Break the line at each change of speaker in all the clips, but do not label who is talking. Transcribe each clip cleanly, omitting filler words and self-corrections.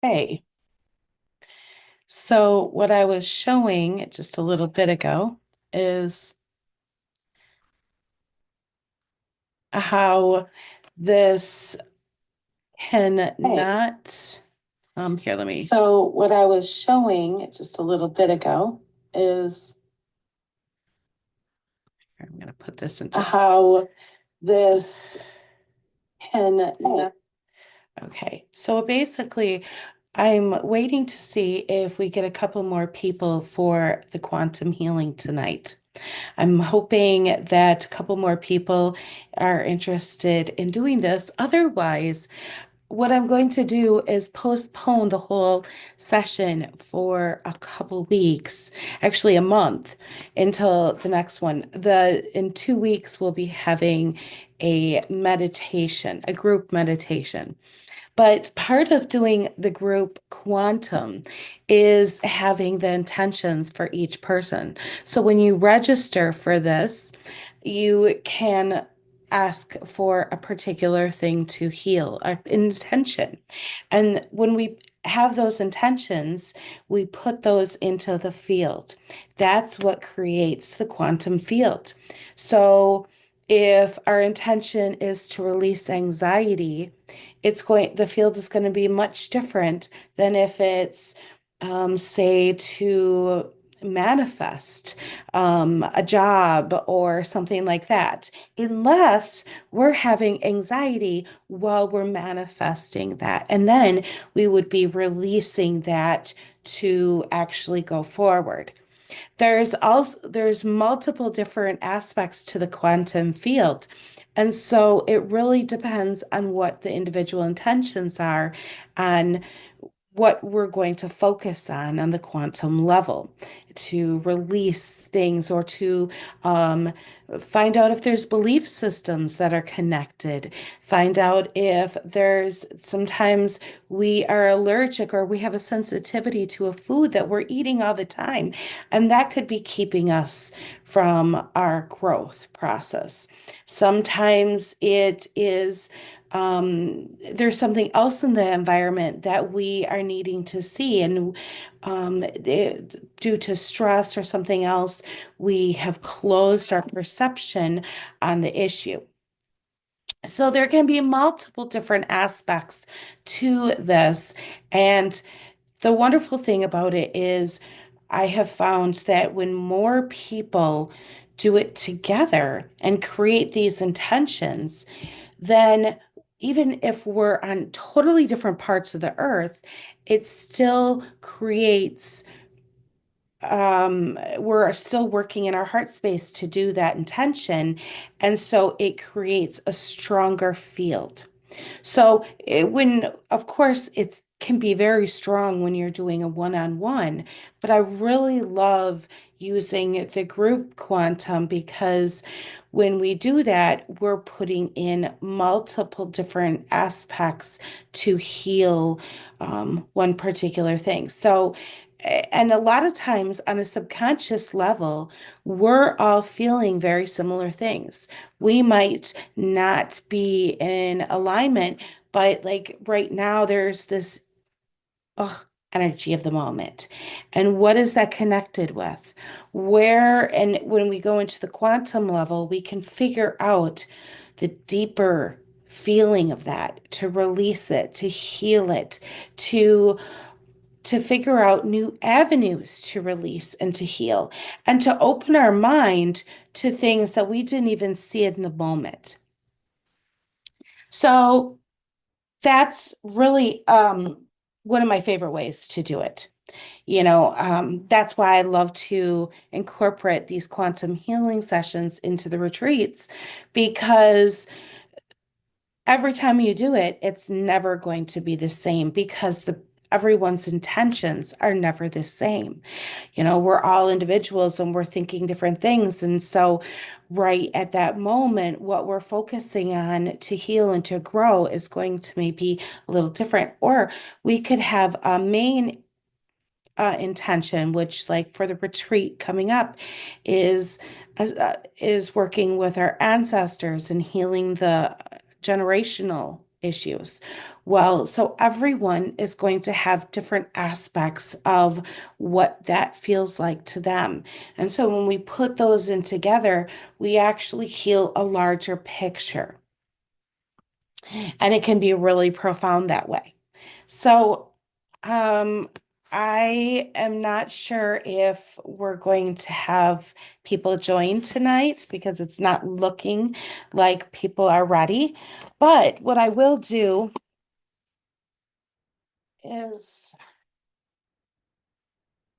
Hey, so what I was showing just a little bit ago is how this can not, here, let me, so what I was showing just a little bit ago is I'm going to put this into how this can not, okay. So basically, I'm waiting to see if we get a couple more people for the quantum healing tonight. I'm hoping that a couple more people are interested in doing this. Otherwise, what I'm going to do is postpone the whole session for a couple weeks, actually a month, until the next one. In 2 weeks, we'll be having a meditation, a group meditation. But part of doing the group quantum is having the intentions for each person. So when you register for this, you can ask for a particular thing to heal, an intention. And when we have those intentions, we put those into the field. That's what creates the quantum field. So if our intention is to release anxiety, the field is going to be much different than if it's, say, to manifest a job or something like that, unless we're having anxiety while we're manifesting that. And then we would be releasing that to actually go forward. There's multiple different aspects to the quantum field. And so it really depends on what the individual intentions are and what we're going to focus on the quantum level to release things or to um, find out if there's belief systems that are connected, find out if there's sometimes we are allergic or we have a sensitivity to a food that we're eating all the time, and that could be keeping us from our growth process. Sometimes it is there's something else in the environment that we are needing to see. And due to stress or something else, we have closed our perception on the issue. So there can be multiple different aspects to this. And the wonderful thing about it is, I have found that when more people do it together and create these intentions, then even if we're on totally different parts of the earth, it still creates, we're still working in our heart space to do that intention. And so it creates a stronger field. So of course, it can be very strong when you're doing a one-on-one, but I really love using the group quantum because when we do that, we're putting in multiple different aspects to heal one particular thing. So, and a lot of times on a subconscious level, we're all feeling very similar things. We might not be in alignment, but like right now, there's this energy of the moment. And what is that connected with? And when we go into the quantum level, we can figure out the deeper feeling of that, to release it, to heal it, to figure out new avenues to release and to heal, and to open our mind to things that we didn't even see in the moment. So that's really one of my favorite ways to do it. That's why I love to incorporate these quantum healing sessions into the retreats, because every time you do it, it's never going to be the same because the everyone's intentions are never the same. We're all individuals and we're thinking different things. And so, right at that moment, what we're focusing on to heal and to grow is going to maybe a little different. Or we could have a main intention, which, like for the retreat coming up, is is working with our ancestors and healing the generational. issues. Well, so everyone is going to have different aspects of what that feels like to them. And so when we put those in together, we actually heal a larger picture. And it can be really profound that way. So, um, I am not sure if we're going to have people join tonight because it's not looking like people are ready. But what I will do is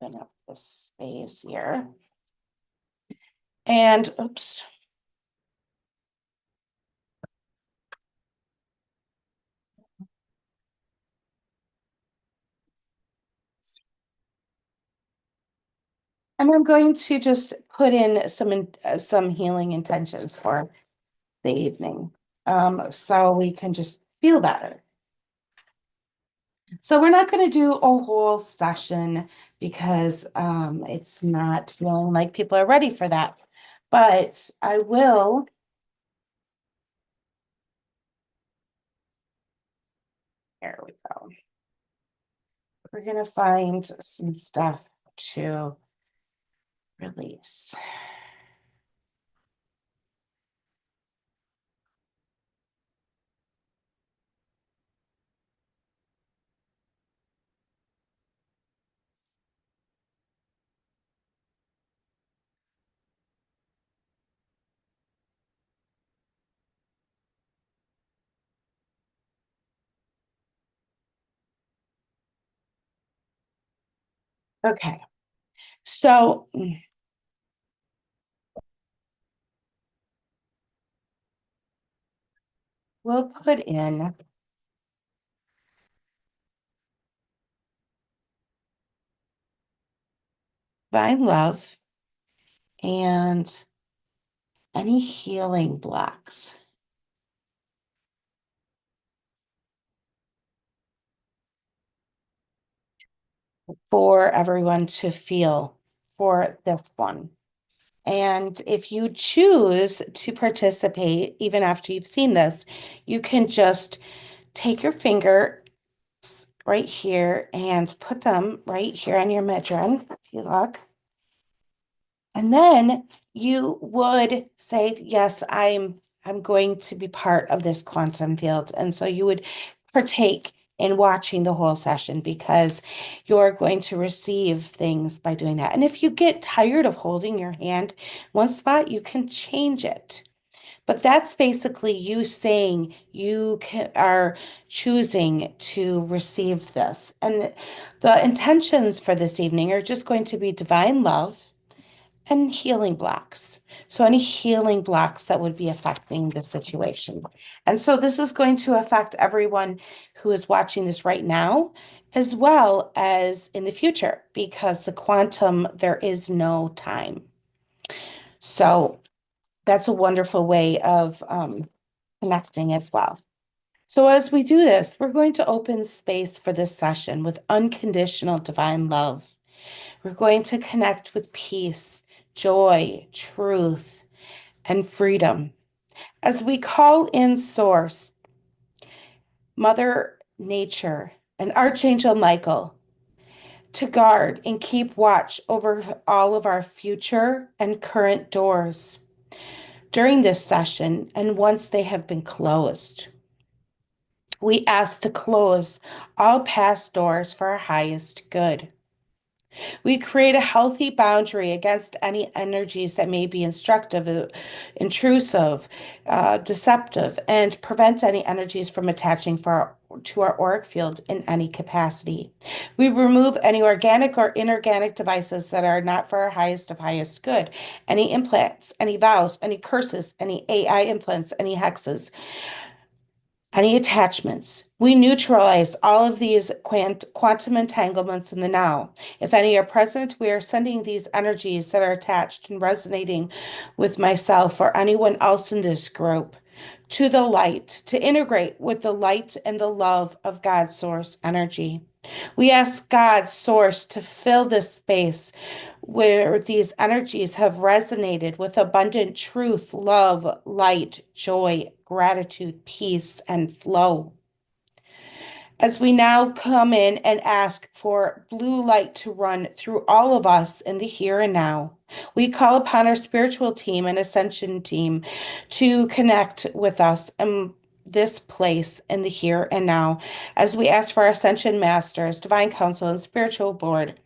open up this space here. And oops. And I'm going to just put in some healing intentions for the evening. So we can just feel better. So we're not going to do a whole session because it's not feeling like people are ready for that. But I will. There we go. We're going to find some stuff to release. Okay. So we'll put in divine love and any healing blocks for everyone to feel for this one. And if you choose to participate, even after you've seen this, you can just take your finger right here and put them right here on your midrin, if you look. And then you would say, yes, I'm going to be part of this quantum field. And so you would partake in watching the whole session because you're going to receive things by doing that. And if you get tired of holding your hand one spot, you can change it. But that's basically you saying are choosing to receive this. And the intentions for this evening are just going to be divine love and healing blocks. So any healing blocks that would be affecting the situation. And so this is going to affect everyone who is watching this right now, as well as in the future, because the quantum, there is no time. So that's a wonderful way of connecting as well. So as we do this, we're going to open space for this session with unconditional divine love. We're going to connect with peace, joy, truth, and freedom. As we call in Source, Mother Nature, and Archangel Michael to guard and keep watch over all of our future and current doors during this session and once they have been closed. We ask to close all past doors for our highest good. We create a healthy boundary against any energies that may be intrusive, deceptive, and prevent any energies from attaching to our auric field in any capacity. We remove any organic or inorganic devices that are not for our highest of highest good. Any implants, any vows, any curses, any AI implants, any hexes, any attachments. We neutralize all of these quantum entanglements in the now. If any are present, we are sending these energies that are attached and resonating with myself or anyone else in this group to the light, to integrate with the light and the love of God's source energy. We ask God, Source, to fill this space where these energies have resonated with abundant truth, love, light, joy, gratitude, peace, and flow. As we now come in and ask for blue light to run through all of us in the here and now, we call upon our spiritual team and ascension team to connect with us in this place in the here and now. As we ask for our ascension masters, divine council, and spiritual board,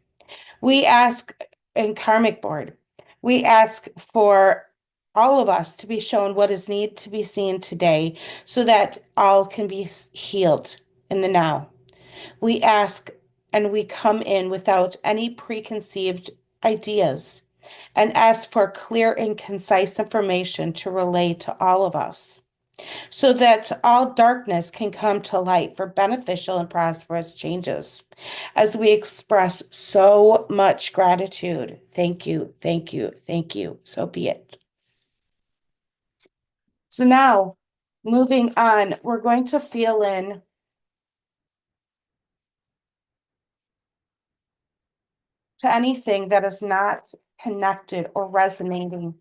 we ask, and karmic board, we ask for all of us to be shown what is need to be seen today so that all can be healed in the now. We ask and we come in without any preconceived ideas and ask for clear and concise information to relay to all of us so that all darkness can come to light for beneficial and prosperous changes. As we express so much gratitude, thank you, thank you, thank you. So be it. So now, moving on, we're going to feel in to anything that is not connected or resonating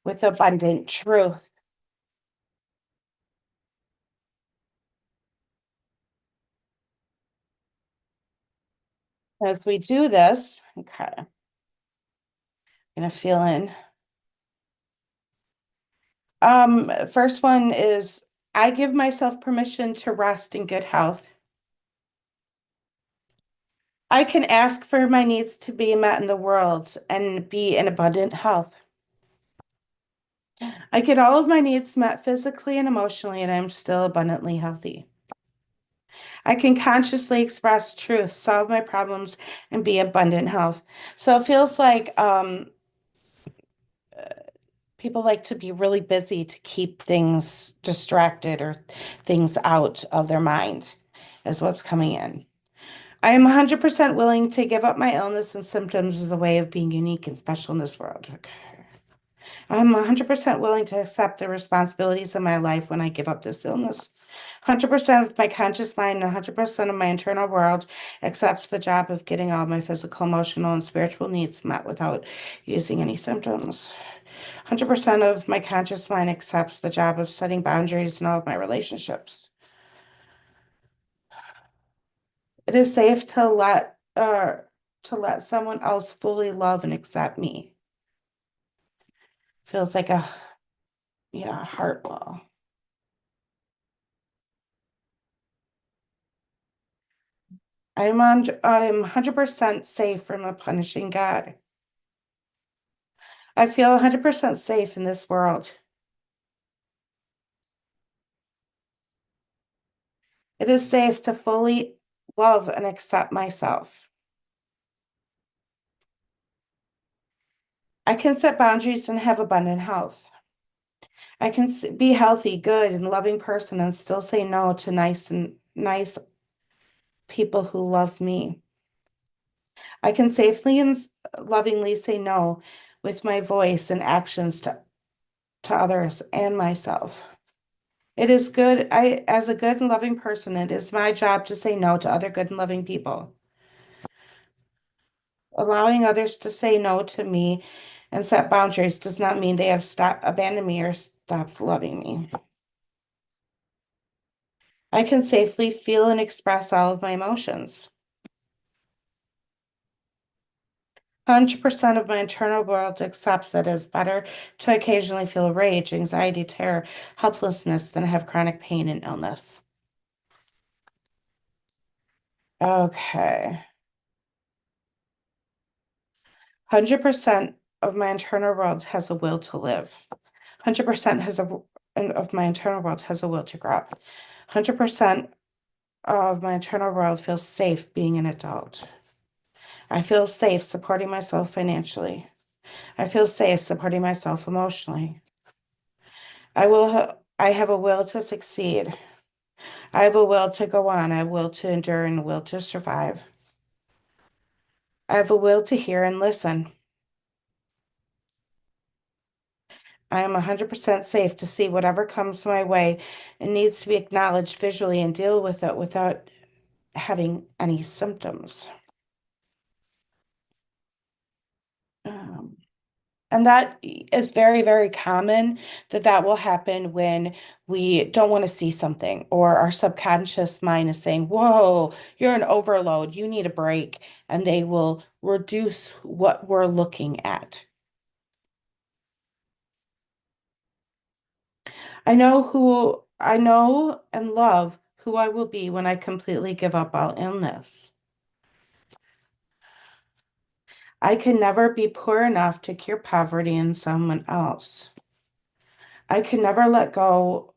with abundant truth. As we do this, okay, I'm gonna feel in. First one is I give myself permission to rest in good health. I can ask for my needs to be met in the world and be in abundant health. I get all of my needs met physically and emotionally, and I'm still abundantly healthy. I can consciously express truth, solve my problems, and be abundant health. So it feels like people like to be really busy to keep things distracted or things out of their mind, is what's coming in. I am 100% willing to give up my illness and symptoms as a way of being unique and special in this world. Okay. I'm 100% willing to accept the responsibilities of my life when I give up this illness. 100% of my conscious mind and 100% of my internal world accepts the job of getting all my physical, emotional, and spiritual needs met without using any symptoms. 100% of my conscious mind accepts the job of setting boundaries in all of my relationships. It is safe to let someone else fully love and accept me. Feels like a heart wall. I'm 100% safe from a punishing God. I feel 100% safe in this world. It is safe to fully love and accept myself. I can set boundaries and have abundant health. I can be healthy, good, and loving person and still say no to nice people who love me. I can safely and lovingly say no with my voice and actions to others and myself. It is good, as a good and loving person, it is my job to say no to other good and loving people. Allowing others to say no to me and set boundaries does not mean they have stopped abandoned me or stopped loving me. I can safely feel and express all of my emotions. 100% of my internal world accepts that it is better to occasionally feel rage, anxiety, terror, helplessness than have chronic pain and illness. Okay. 100% of my internal world has a will to live. 100% of my internal world has a will to grow. 100% of my internal world feels safe being an adult. I feel safe supporting myself financially. I feel safe supporting myself emotionally. I have a will to succeed. I have a will to go on. I have a will to endure and a will to survive. I have a will to hear and listen. I am 100% safe to see whatever comes my way and needs to be acknowledged visually and deal with it without having any symptoms. Um, and that is very, very common that will happen when we don't want to see something or our subconscious mind is saying, whoa, you're an overload, you need a break, and they will reduce what we're looking at. I know and love who I will be when I completely give up all illness. I can never be poor enough to cure poverty in someone else. I can never let go,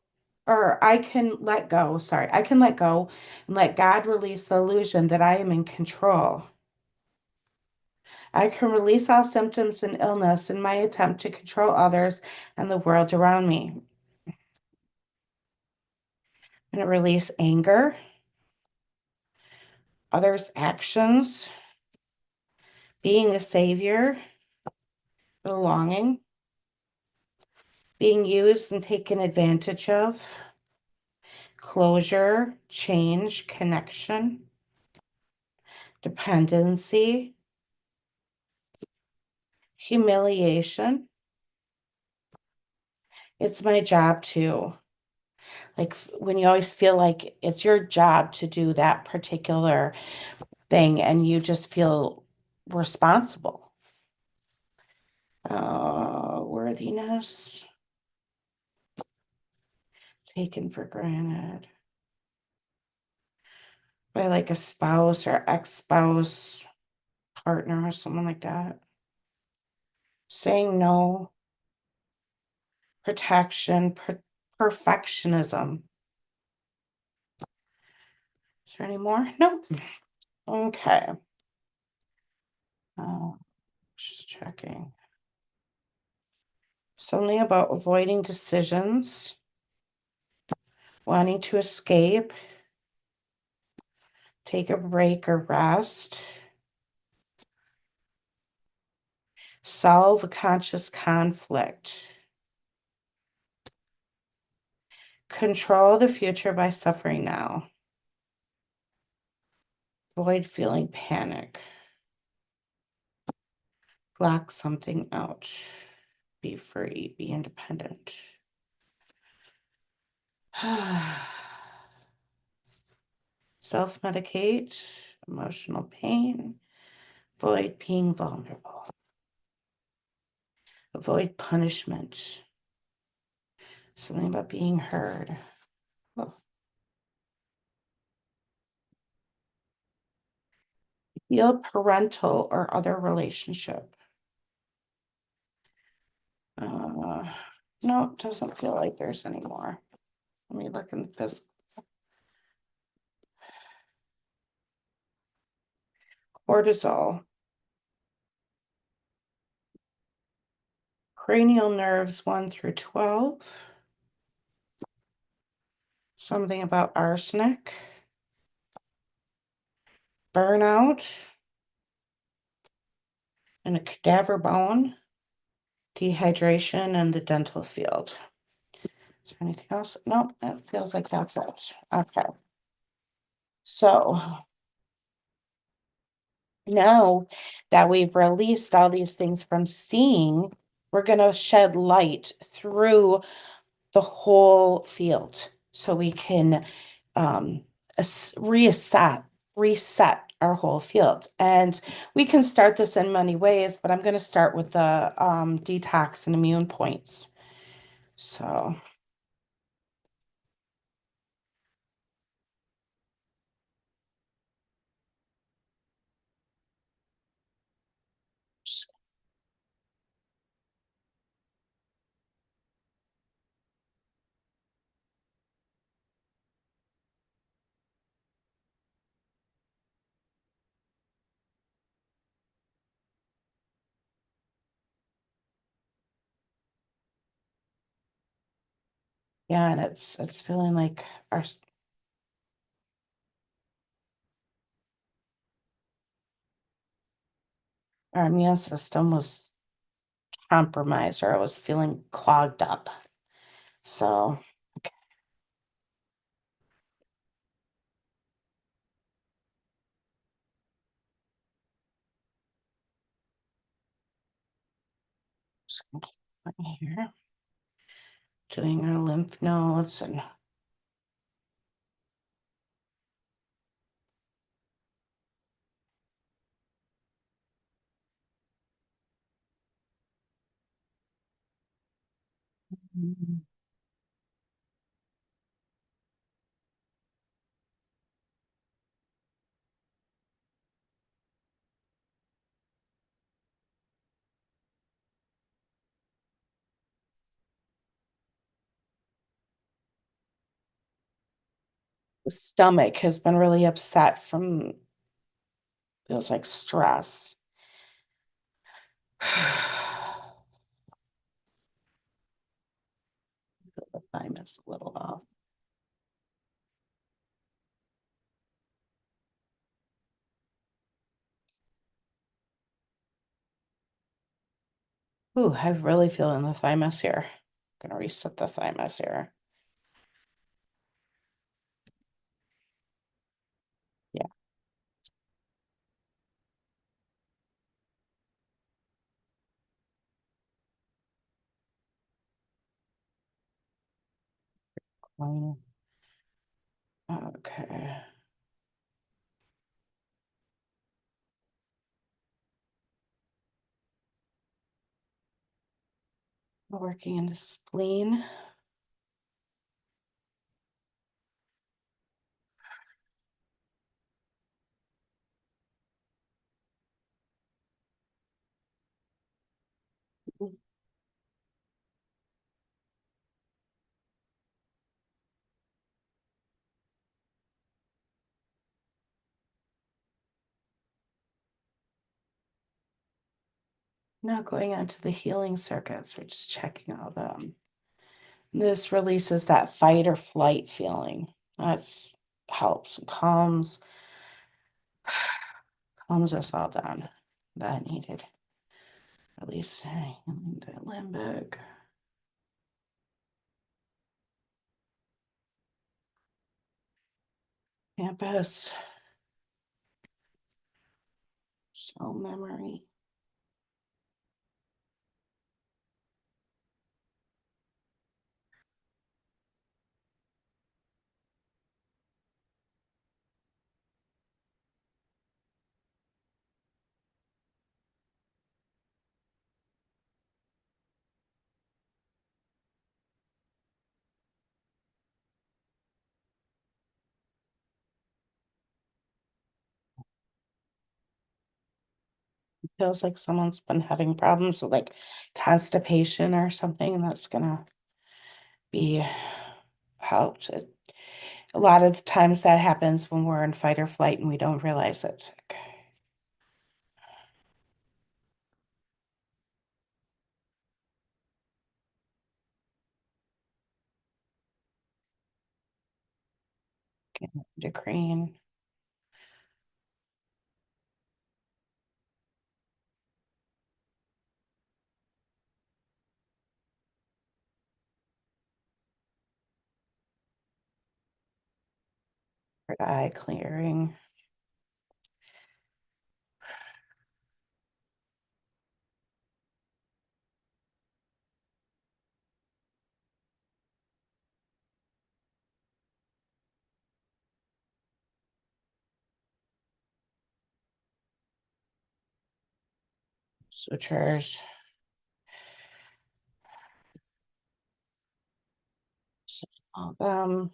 or I can let go, sorry, I can let go and let God release the illusion that I am in control. I can release all symptoms and illness in my attempt to control others and the world around me. I'm going to release anger, others' actions, being a savior, belonging, being used and taken advantage of, closure, change, connection, dependency, humiliation. It's my job to, like, when you always feel like it's your job to do that particular thing and you just feel responsible. Worthiness, taken for granted by like a spouse or ex-spouse, partner, or someone like that. Saying no, protection, perfectionism. Is there any more? Nope. Okay. Oh, just checking. Something about avoiding decisions, wanting to escape, take a break or rest, solve a conscious conflict, control the future by suffering now, avoid feeling panic, block something out, be free, be independent. Self-medicate, emotional pain, avoid being vulnerable, avoid punishment, something about being heard. Oh. Heal parental or other relationship. No, it doesn't feel like there's any more. Let me look in the physical. Cortisol. Cranial nerves 1 through 12. Something about arsenic. Burnout. And a cadaver bone. Dehydration and the dental field. Is there anything else? Nope, it feels like that's it. Okay. So now that we've released all these things from seeing, we're going to shed light through the whole field so we can reset our whole field. And we can start this in many ways, but I'm going to start with the detox and immune points. So yeah, and it's feeling like our immune system was compromised or I was feeling clogged up. So Just gonna keep going here. Doing our lymph nodes and the stomach has been really upset from feels like stress. The thymus a little off. Ooh, I'm really feeling the thymus here. Gonna reset the thymus here. Yeah. Fine. Okay. Working in the spleen. Now going on to the healing circuits, we're just checking all them. This releases that fight or flight feeling. That's helps and calms us all down. That needed. Releasing the limbic. Campus. Cell memory. Feels like someone's been having problems with like constipation or something that's gonna be helped. A lot of the times that happens when we're in fight or flight and we don't realize it. Okay. Endocrine. Third eye clearing. Sutures. So all of them.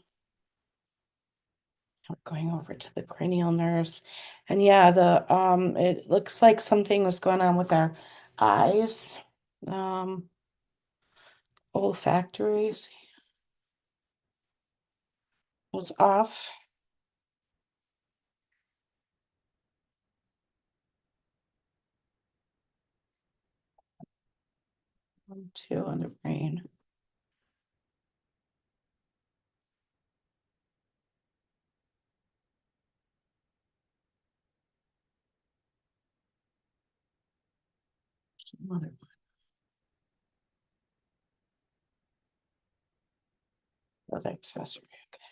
Going over to the cranial nerves. And yeah, it looks like something was going on with our eyes. Olfactory was off. 1, 2 on the brain. Some other accessory. Okay.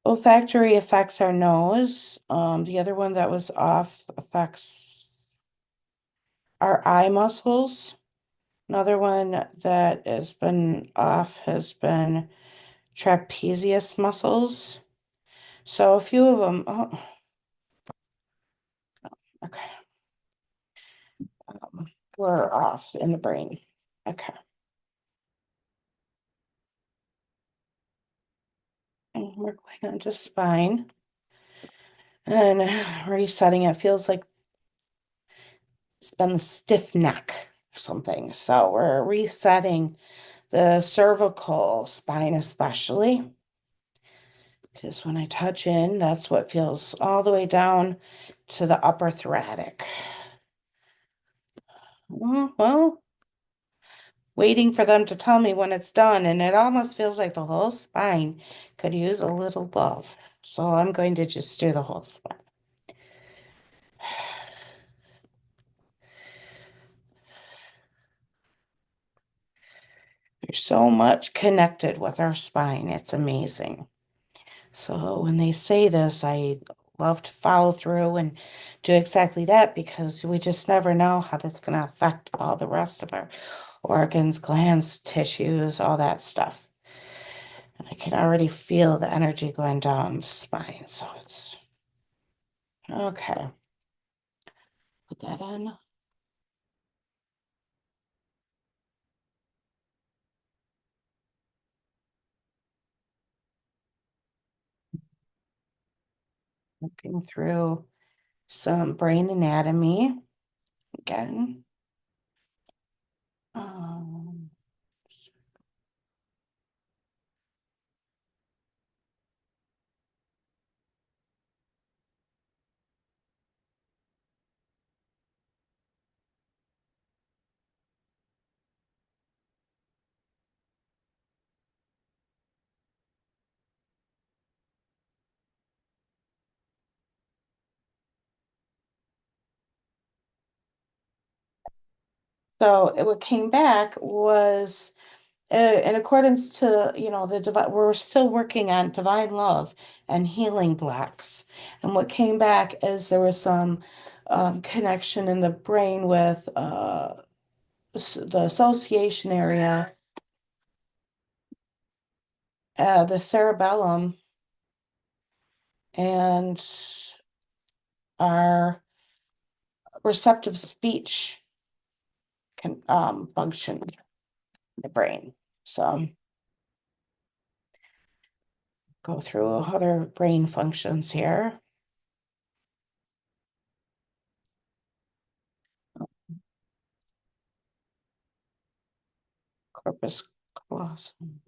Olfactory affects our nose. The other one that was off affects our eye muscles. Another one that has been off has been trapezius muscles. So a few of them, oh, okay, were off in the brain. Okay. And we're going on to spine and resetting. It feels like it's been a stiff neck or something. So we're resetting the cervical spine, especially because when I touch in, that's what feels all the way down to the upper thoracic. Well, waiting for them to tell me when it's done, and it almost feels like the whole spine could use a little love. So I'm going to just do the whole spine. There's so much connected with our spine. It's amazing. So when they say this, I love to follow through and do exactly that because we just never know how that's going to affect all the rest of our organs, glands, tissues, all that stuff. And I can already feel the energy going down the spine. So it's okay. Put that in. Looking through some brain anatomy again. Um, so what came back was in accordance to, the divine, we're still working on divine love and healing blocks. And what came back is there was some connection in the brain with the association area, the cerebellum, and our receptive speech can function in the brain. So go through other brain functions here. Corpus callosum.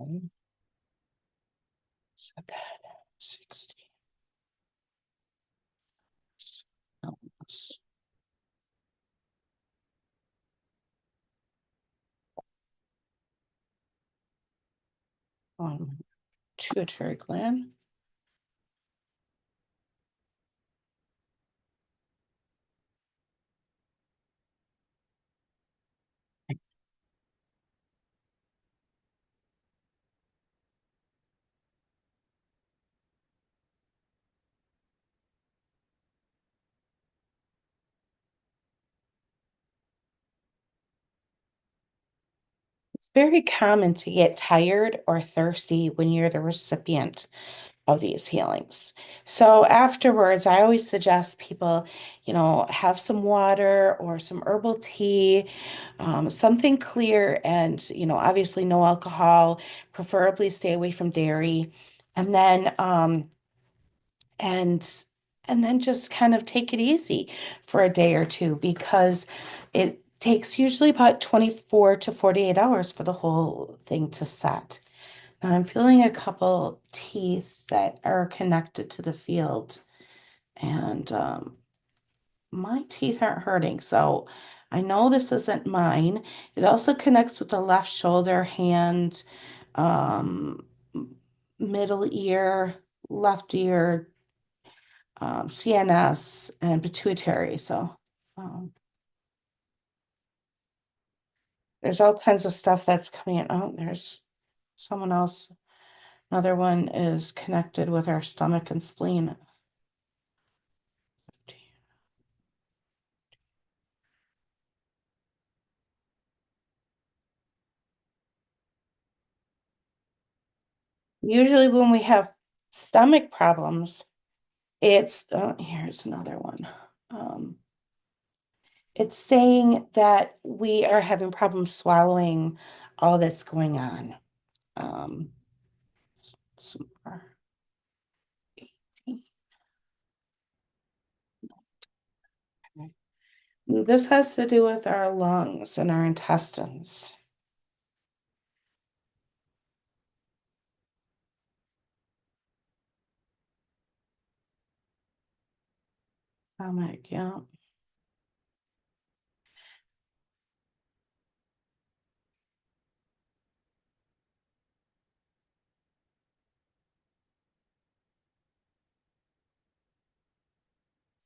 Okay. Set that 60. Pituitary gland. It's very common to get tired or thirsty when you're the recipient of these healings. So afterwards, I always suggest people, have some water or some herbal tea, something clear and, obviously no alcohol, preferably stay away from dairy. And then and and then just kind of take it easy for a day or two because it takes usually about 24 to 48 hours for the whole thing to set. Now I'm feeling a couple teeth that are connected to the field, and my teeth aren't hurting, so I know this isn't mine. It also connects with the left shoulder, hand, um, middle ear, left ear, CNS, and pituitary. So, um, there's all kinds of stuff that's coming in. Oh, there's someone else. Another one is connected with our stomach and spleen. Usually when we have stomach problems, it's, here's another one. It's saying that we are having problems swallowing all that's going on. Some more. Okay. This has to do with our lungs and our intestines. Stomach, yeah.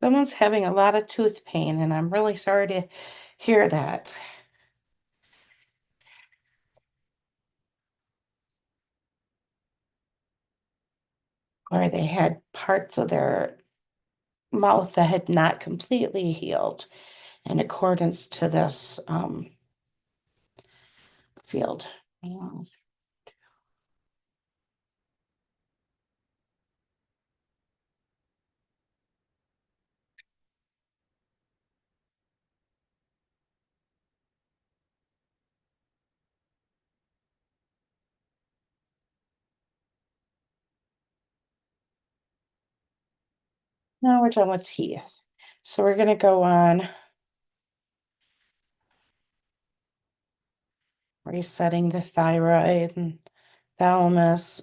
Someone's having a lot of tooth pain, and I'm really sorry to hear that. Or they had parts of their mouth that had not completely healed in accordance to this field. Yeah. Now we're done with teeth. So we're going to go on resetting the thyroid and thalamus.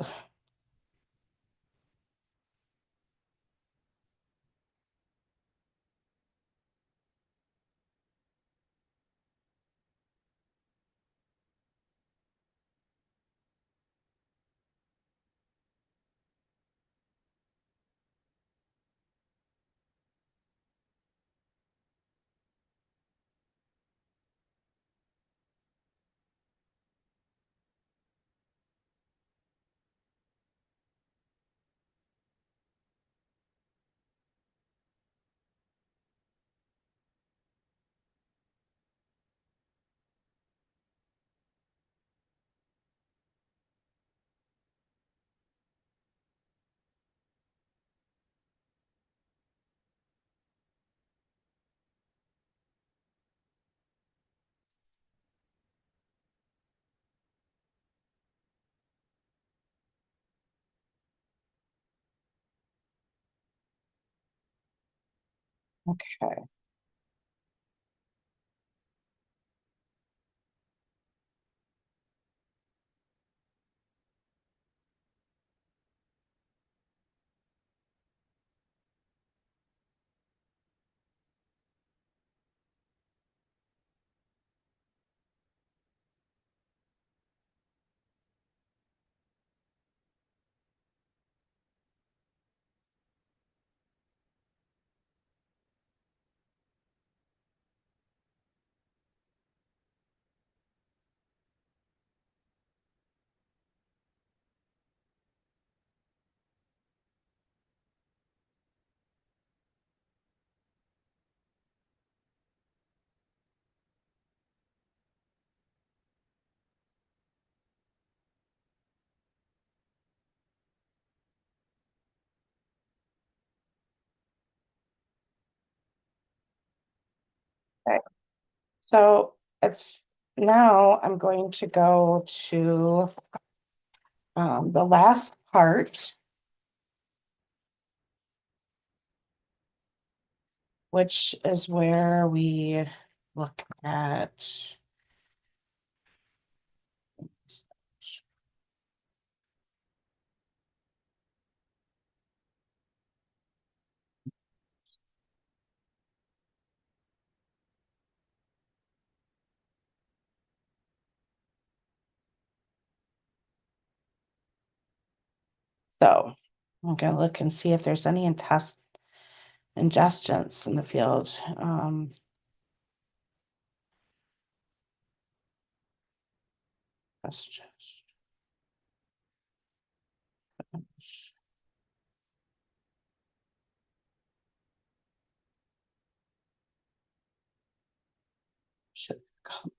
Okay. Okay. So it's now I'm going to go to the last part, which is where we look at so I'm gonna look and see if there's any ingestions in the field. Just should come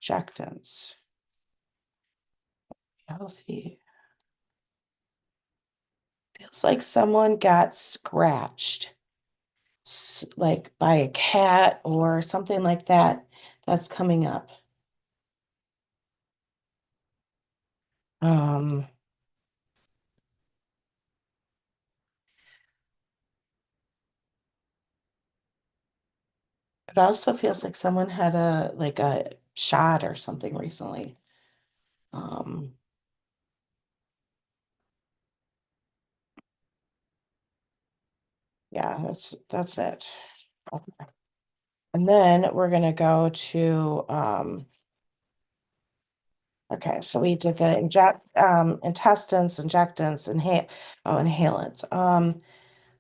injectants. Healthy. Feels like someone got scratched, like by a cat or something like that. That's coming up. Um, it also feels like someone had a shot or something recently. Um, yeah, that's it. Okay. And then we're gonna go to okay, so we did the intestines, injectants, inhalants.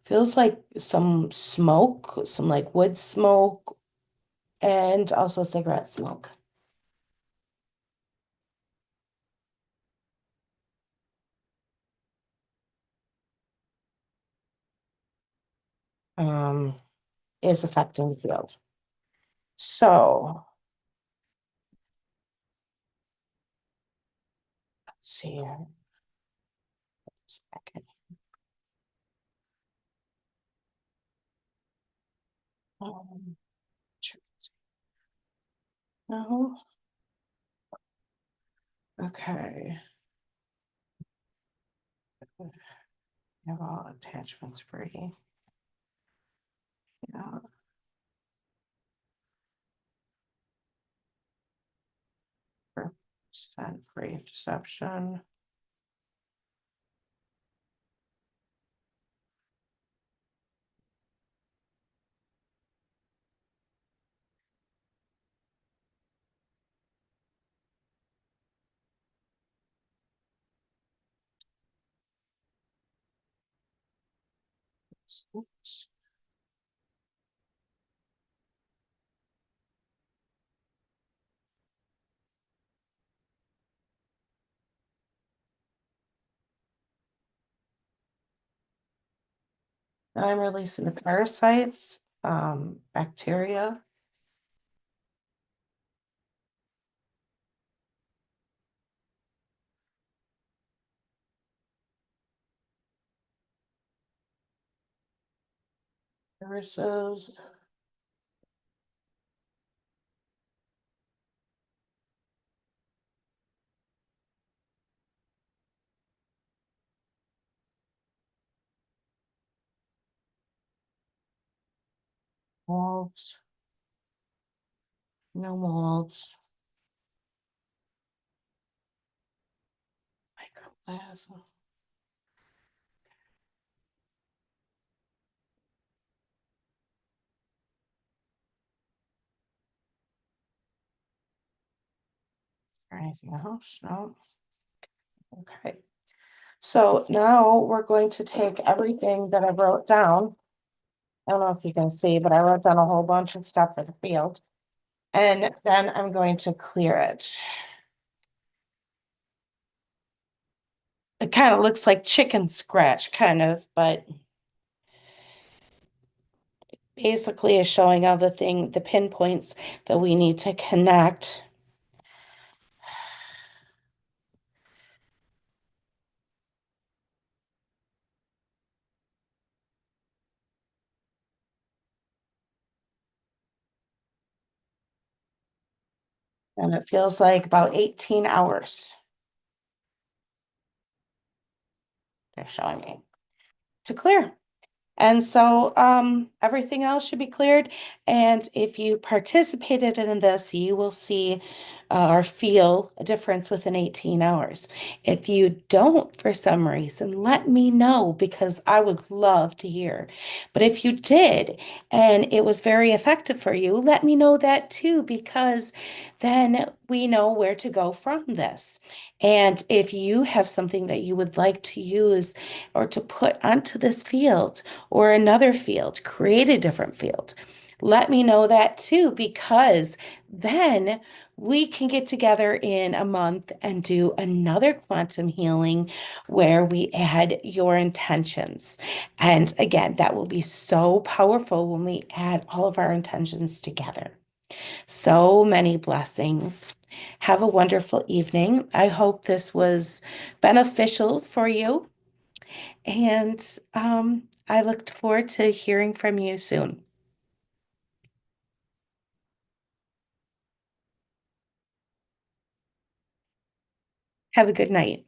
Feels like some smoke, some like wood smoke, and also cigarette smoke. Um, is affecting the field. So let's see here. Second. Um, no. Okay. Have all attachments free. Yeah. Percent free of deception. Oops. Now I'm releasing the parasites, bacteria. Viruses. Molds. No molds. Microplasma. Anything else? No. Okay. So now we're going to take everything that I wrote down. I don't know if you can see, but I wrote down a whole bunch of stuff for the field. And then I'm going to clear it. It kind of looks like chicken scratch, kind of, but basically is showing all the pinpoints that we need to connect. And it feels like about 18 hours they're showing me to clear. And so everything else should be cleared. And if you participated in this, you will see or feel a difference within 18 hours. If you don't, for some reason, let me know because I would love to hear. But if you did and it was very effective for you, let me know that too, because then we know where to go from this. And if you have something that you would like to use or to put onto this field, or another field, create a different field. Let me know that too, because then we can get together in a month and do another quantum healing where we add your intentions. And again, that will be so powerful when we add all of our intentions together. So many blessings. Have a wonderful evening. I hope this was beneficial for you. And I look forward to hearing from you soon. Have a good night.